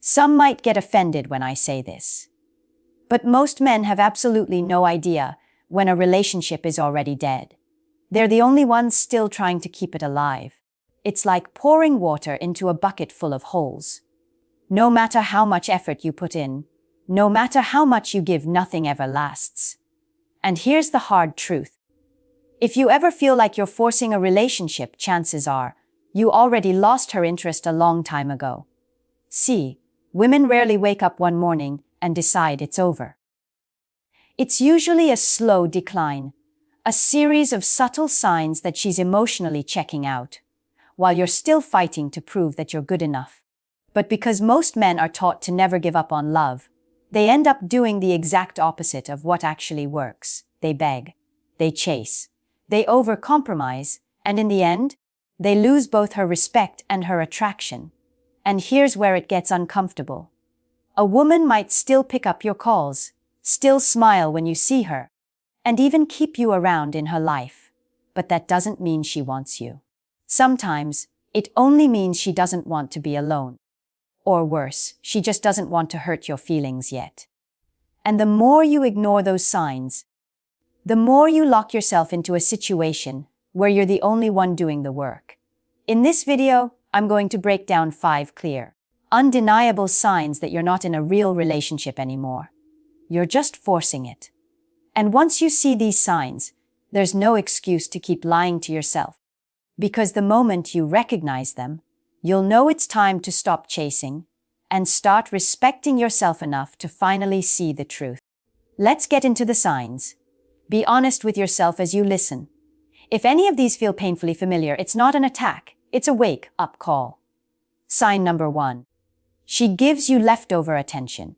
Some might get offended when I say this. But most men have absolutely no idea when a relationship is already dead. They're the only ones still trying to keep it alive. It's like pouring water into a bucket full of holes. No matter how much effort you put in, no matter how much you give, nothing ever lasts. And here's the hard truth. If you ever feel like you're forcing a relationship, chances are you already lost her interest a long time ago. See, women rarely wake up one morning and decide it's over. It's usually a slow decline, a series of subtle signs that she's emotionally checking out, while you're still fighting to prove that you're good enough. But because most men are taught to never give up on love, they end up doing the exact opposite of what actually works. They beg, they chase, they overcompromise, and in the end, they lose both her respect and her attraction. And here's where it gets uncomfortable. A woman might still pick up your calls, still smile when you see her, and even keep you around in her life. But that doesn't mean she wants you. Sometimes, it only means she doesn't want to be alone. Or worse, she just doesn't want to hurt your feelings yet. And the more you ignore those signs, the more you lock yourself into a situation where you're the only one doing the work. In this video, I'm going to break down 5 clear, undeniable signs that you're not in a real relationship anymore. You're just forcing it. And once you see these signs, there's no excuse to keep lying to yourself. Because the moment you recognize them, you'll know it's time to stop chasing and start respecting yourself enough to finally see the truth. Let's get into the signs. Be honest with yourself as you listen. If any of these feel painfully familiar, it's not an attack, it's a wake-up call. Sign number 1. She gives you leftover attention.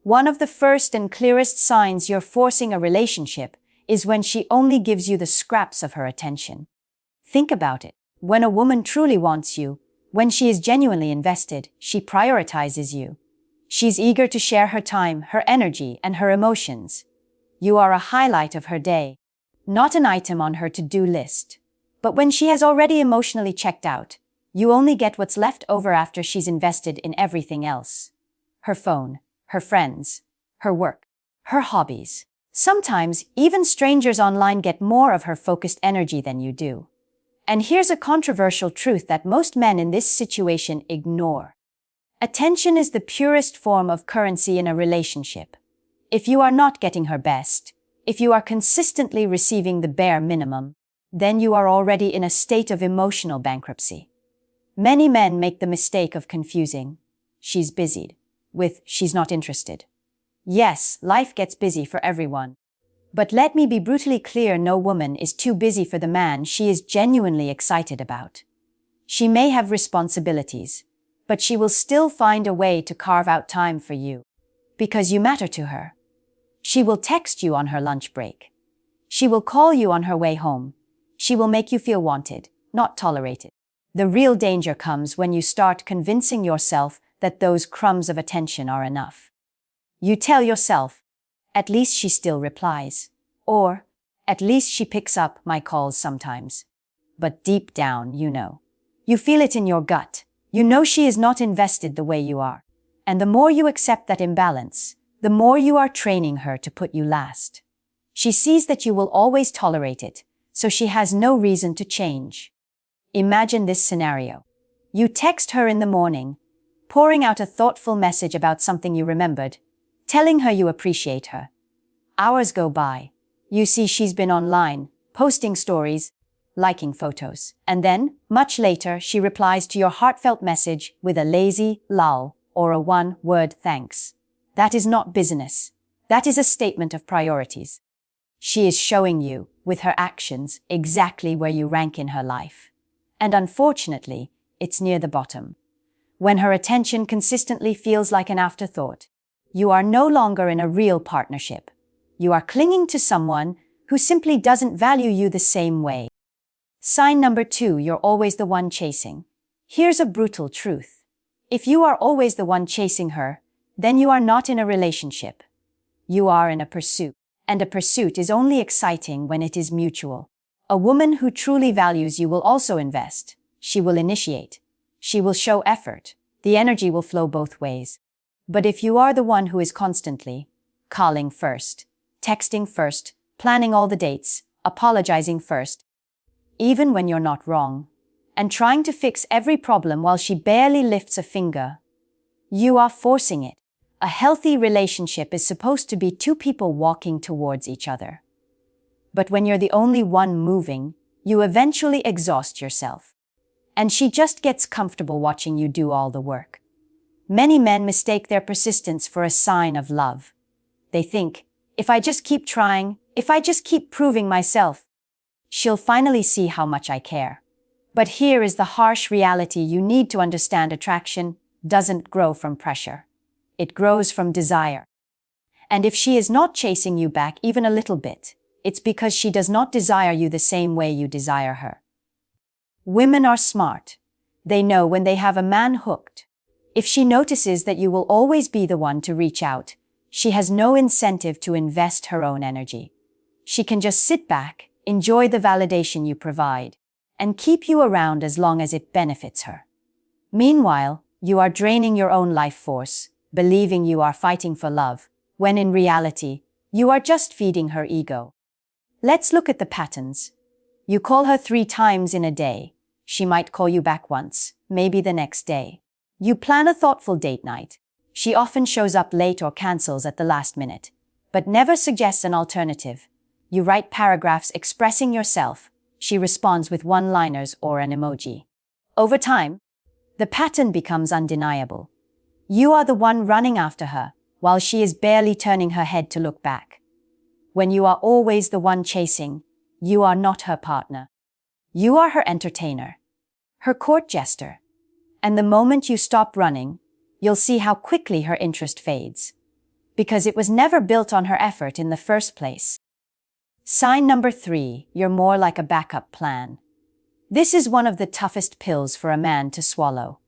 One of the first and clearest signs you're forcing a relationship is when she only gives you the scraps of her attention. Think about it. When a woman truly wants you, when she is genuinely invested, she prioritizes you. She's eager to share her time, her energy, and her emotions. You are a highlight of her day, not an item on her to-do list. But when she has already emotionally checked out, you only get what's left over after she's invested in everything else. Her phone, her friends, her work, her hobbies. Sometimes, even strangers online get more of her focused energy than you do. And here's a controversial truth that most men in this situation ignore. Attention is the purest form of currency in a relationship. If you are not getting her best, if you are consistently receiving the bare minimum, then you are already in a state of emotional bankruptcy. Many men make the mistake of confusing "she's busied" with "she's not interested." Yes, life gets busy for everyone. But let me be brutally clear, no woman is too busy for the man she is genuinely excited about. She may have responsibilities, but she will still find a way to carve out time for you. Because you matter to her. She will text you on her lunch break. She will call you on her way home. She will make you feel wanted, not tolerated. The real danger comes when you start convincing yourself that those crumbs of attention are enough. You tell yourself, at least she still replies. Or, at least she picks up my calls sometimes. But deep down, you know. You feel it in your gut. You know she is not invested the way you are. And the more you accept that imbalance, the more you are training her to put you last. She sees that you will always tolerate it, so she has no reason to change. Imagine this scenario. You text her in the morning, pouring out a thoughtful message about something you remembered, telling her you appreciate her. Hours go by. You see she's been online, posting stories, liking photos. And then, much later, she replies to your heartfelt message with a lazy lol or a one-word thanks. That is not business. That is a statement of priorities. She is showing you, with her actions, exactly where you rank in her life. And unfortunately, it's near the bottom. When her attention consistently feels like an afterthought, you are no longer in a real partnership. You are clinging to someone who simply doesn't value you the same way. Sign number 2, you're always the one chasing. Here's a brutal truth. If you are always the one chasing her, then you are not in a relationship. You are in a pursuit. And a pursuit is only exciting when it is mutual. A woman who truly values you will also invest. She will initiate. She will show effort. The energy will flow both ways. But if you are the one who is constantly calling first, texting first, planning all the dates, apologizing first, even when you're not wrong, and trying to fix every problem while she barely lifts a finger, you are forcing it. A healthy relationship is supposed to be two people walking towards each other. But when you're the only one moving, you eventually exhaust yourself. And she just gets comfortable watching you do all the work. Many men mistake their persistence for a sign of love. They think, if I just keep trying, if I just keep proving myself, she'll finally see how much I care. But here is the harsh reality you need to understand: attraction doesn't grow from pressure. It grows from desire. And if she is not chasing you back even a little bit, it's because she does not desire you the same way you desire her. Women are smart. They know when they have a man hooked. If she notices that you will always be the one to reach out, she has no incentive to invest her own energy. She can just sit back, enjoy the validation you provide, and keep you around as long as it benefits her. Meanwhile, you are draining your own life force, believing you are fighting for love, when in reality, you are just feeding her ego. Let's look at the patterns. You call her 3 times in a day. She might call you back once, maybe the next day. You plan a thoughtful date night. She often shows up late or cancels at the last minute, but never suggests an alternative. You write paragraphs expressing yourself. She responds with one-liners or an emoji. Over time, the pattern becomes undeniable. You are the one running after her, while she is barely turning her head to look back. When you are always the one chasing, you are not her partner. You are her entertainer, her court jester. And the moment you stop running, you'll see how quickly her interest fades. Because it was never built on her effort in the first place. Sign number 3, you're more like a backup plan. This is one of the toughest pills for a man to swallow.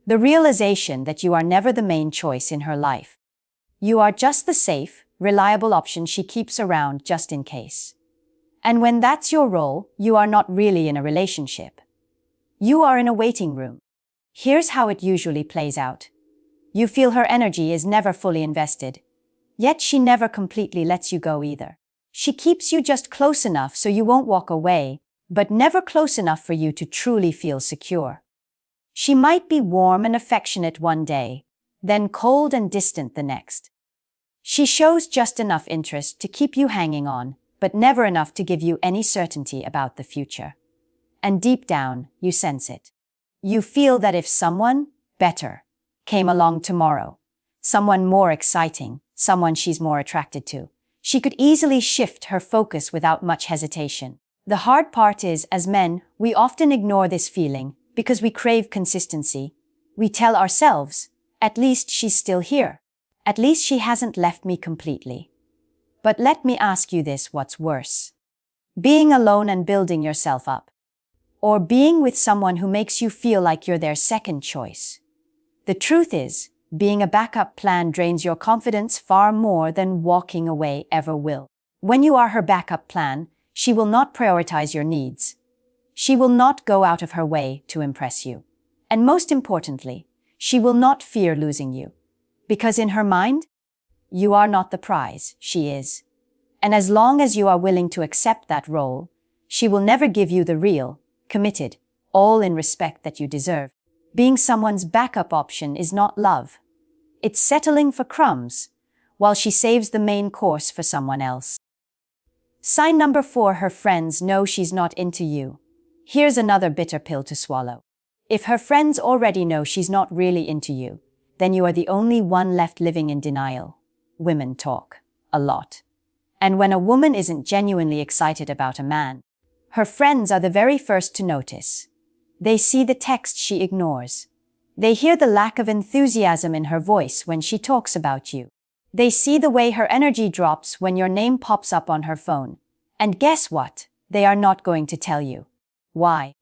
The realization that you are never the main choice in her life. You are just the safe, reliable option she keeps around just in case. And when that's your role, you are not really in a relationship. You are in a waiting room. Here's how it usually plays out. You feel her energy is never fully invested. Yet she never completely lets you go either. She keeps you just close enough so you won't walk away, but never close enough for you to truly feel secure. She might be warm and affectionate one day, then cold and distant the next. She shows just enough interest to keep you hanging on, but never enough to give you any certainty about the future. And deep down, you sense it. You feel that if someone better came along tomorrow, someone more exciting, someone she's more attracted to, she could easily shift her focus without much hesitation. The hard part is, as men, we often ignore this feeling because we crave consistency. We tell ourselves, at least she's still here. At least she hasn't left me completely. But let me ask you this: what's worse? Being alone and building yourself up? Or being with someone who makes you feel like you're their second choice? The truth is, being a backup plan drains your confidence far more than walking away ever will. When you are her backup plan, she will not prioritize your needs. She will not go out of her way to impress you. And most importantly, she will not fear losing you. Because in her mind, you are not the prize, she is. And as long as you are willing to accept that role, she will never give you the real, committed, all in respect that you deserve. Being someone's backup option is not love. It's settling for crumbs, while she saves the main course for someone else. Sign number 4, her friends know she's not into you. Here's another bitter pill to swallow. If her friends already know she's not really into you, then you are the only one left living in denial. Women talk a lot. And when a woman isn't genuinely excited about a man, her friends are the very first to notice. They see the text she ignores. They hear the lack of enthusiasm in her voice when she talks about you. They see the way her energy drops when your name pops up on her phone. And guess what? They are not going to tell you. Why?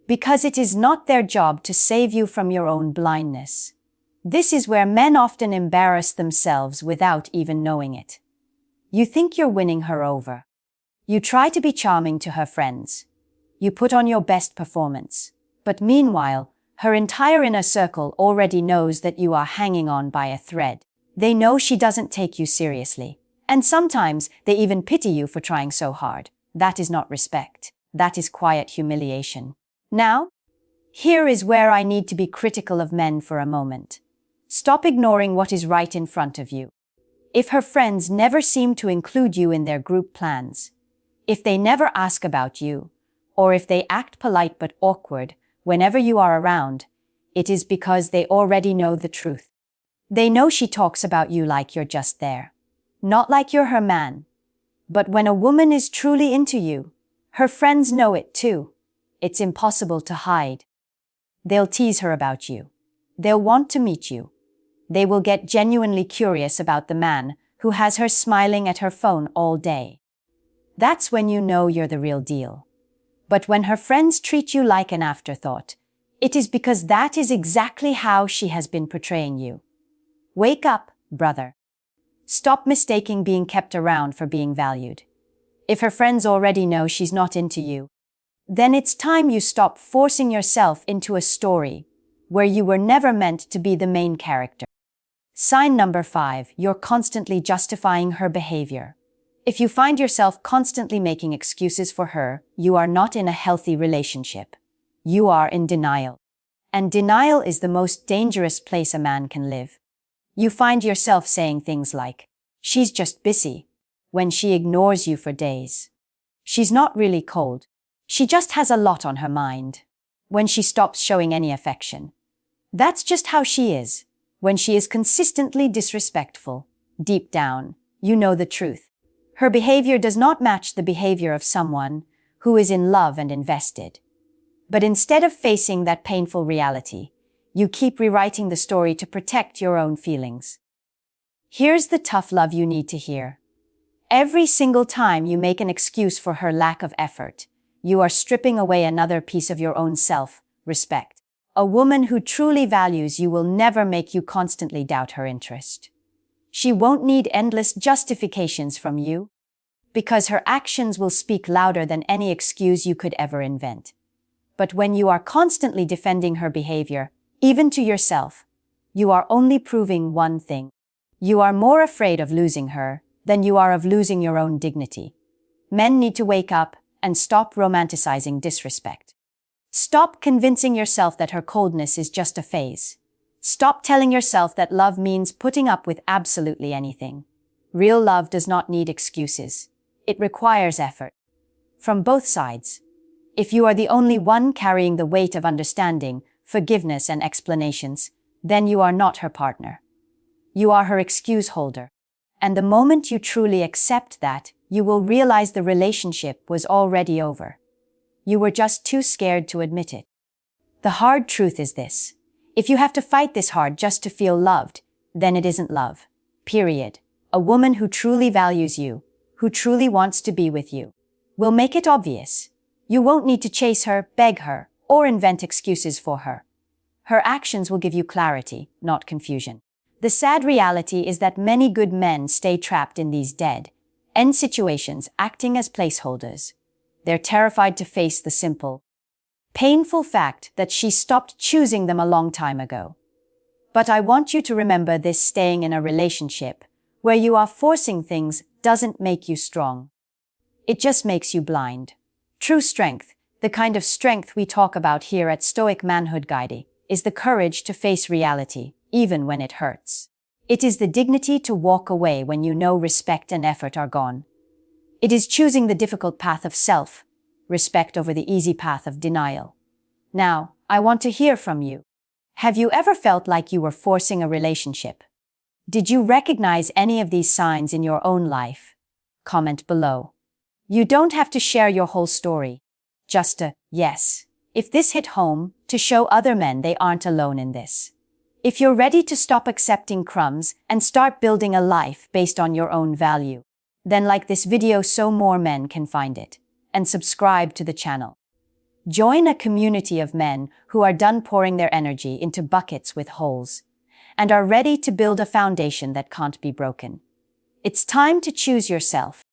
Because it is not their job to save you from your own blindness. This is where men often embarrass themselves without even knowing it. You think you're winning her over. You try to be charming to her friends. You put on your best performance. But meanwhile, Her entire inner circle already knows that you are hanging on by a thread. They know she doesn't take you seriously. And sometimes they even pity you for trying so hard. That is not respect. That is quiet humiliation. Now, here is where I need to be critical of men for a moment. Stop ignoring what is right in front of you. If her friends never seem to include you in their group plans, if they never ask about you, or if they act polite but awkward whenever you are around, it is because they already know the truth. They know she talks about you like you're just there, not like you're her man. But when a woman is truly into you, her friends know it too. It's impossible to hide. They'll tease her about you. They'll want to meet you. They will get genuinely curious about the man who has her smiling at her phone all day. That's when you know you're the real deal. But when her friends treat you like an afterthought, it is because that is exactly how she has been portraying you. Wake up, brother. Stop mistaking being kept around for being valued. If her friends already know she's not into you, then it's time you stop forcing yourself into a story where you were never meant to be the main character. Sign number 5, you're constantly justifying her behavior. If you find yourself constantly making excuses for her, you are not in a healthy relationship. You are in denial. And denial is the most dangerous place a man can live. You find yourself saying things like, "She's just busy," when she ignores you for days. "She's not really cold. She just has a lot on her mind," when she stops showing any affection. That's just how she is. When she is consistently disrespectful, deep down, you know the truth. Her behavior does not match the behavior of someone who is in love and invested. But instead of facing that painful reality, you keep rewriting the story to protect your own feelings. Here's the tough love you need to hear. Every single time you make an excuse for her lack of effort, you are stripping away another piece of your own self-respect. A woman who truly values you will never make you constantly doubt her interest. She won't need endless justifications from you, because her actions will speak louder than any excuse you could ever invent. But when you are constantly defending her behavior, even to yourself, you are only proving one thing. You are more afraid of losing her than you are of losing your own dignity. Men need to wake up and stop romanticizing disrespect. Stop convincing yourself that her coldness is just a phase. Stop telling yourself that love means putting up with absolutely anything. Real love does not need excuses. It requires effort. From both sides. If you are the only one carrying the weight of understanding, forgiveness, and explanations, then you are not her partner. You are her excuse holder. And the moment you truly accept that, you will realize the relationship was already over. You were just too scared to admit it. The hard truth is this. If you have to fight this hard just to feel loved, then it isn't love. Period. A woman who truly values you, who truly wants to be with you, will make it obvious. You won't need to chase her, beg her, or invent excuses for her. Her actions will give you clarity, not confusion. The sad reality is that many good men stay trapped in these dead-end situations, acting as placeholders. They're terrified to face the simple, painful fact that she stopped choosing them a long time ago. But I want you to remember this: staying in a relationship where you are forcing things doesn't make you strong. It just makes you blind. True strength, the kind of strength we talk about here at Stoic Manhood Guide, is the courage to face reality, even when it hurts. It is the dignity to walk away when you know respect and effort are gone. It is choosing the difficult path of self-respect over the easy path of denial. Now, I want to hear from you. Have you ever felt like you were forcing a relationship? Did you recognize any of these signs in your own life? Comment below. You don't have to share your whole story. Just a yes, if this hit home, to show other men they aren't alone in this. If you're ready to stop accepting crumbs and start building a life based on your own value, then like this video so more men can find it, and subscribe to the channel. Join a community of men who are done pouring their energy into buckets with holes, and are ready to build a foundation that can't be broken. It's time to choose yourself.